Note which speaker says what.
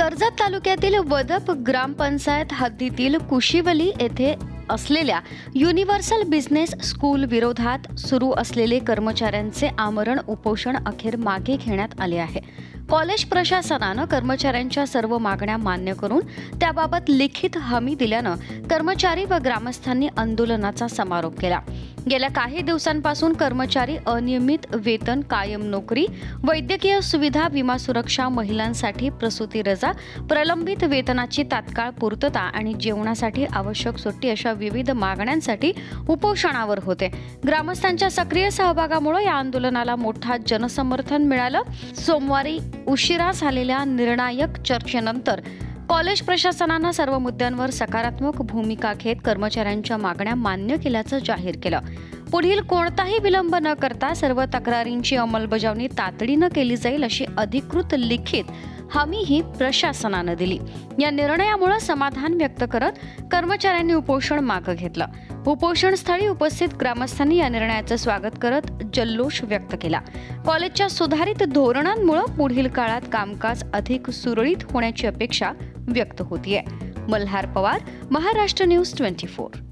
Speaker 1: कर्जत तालुक्यातील वदप ग्रामपंचायत हद्दीतील कुशिवली येथे असलेल्या युनिव्हर्सल बिझनेस स्कूल विरोधात सुरू असलेले कर्मचाऱ्यांचे आमरण उपोषण अखेर मागे घेण्यात आले आहे। कॉलेज प्रशासनानं कर्मचाऱ्यांच्या सर्व मागण्या मान्य करून त्याबाबत लिखित हमी दिल्यानं कर्मचारी व ग्रामस्थांनी आंदोलनाचा समारोप केला। गेल्या काही दिवसांपासून कर्मचारी अनियमित वेतन, कायम नोकरी, वैद्यकीय सुविधा, विमा सुरक्षा, महिलांसाठी प्रसूती रजा, प्रलंबित वेतनाची तात्काळ पूर्तता आणि जेवणासाठी आवश्यक सुट्टी अशा विविध मागण्यांसाठी उपोषणावर होते। ग्रामस्थांच्या सक्रिय सहभागामुळे या आंदोलनाला मोठा जनसमर्थन मिळालं। सोमवारी उशिरा झालेल्या निर्णायक चर्चेनंतर कॉलेज प्रशासनानं सर्व मुद्द्यांवर सकारात्मक भूमिका घेत कर्मचाऱ्यांच्या मागण्या मान्य केल्याचं जाहीर केलं। पुढील कोणताही विलंब न करता सर्व तक्रारींची अंमलबजावणी तातडीनं केली जाईल अशी अधिकृत लिखित हमीही प्रशासनानं दिली। या निर्णयामुळे समाधान व्यक्त करत कर्मचाऱ्यांनी उपोषण मागे घेतलं। उपोषणस्थळी उपस्थित ग्रामस्थांनी या निर्णयाचं स्वागत करत जल्लोष व्यक्त केला। कॉलेजच्या सुधारित धोरणांमुळे पुढील काळात कामकाज अधिक सुरळीत होण्याची अपेक्षा व्यक्त होतीये। मल्हार पवार, महाराष्ट्र न्यूज 24।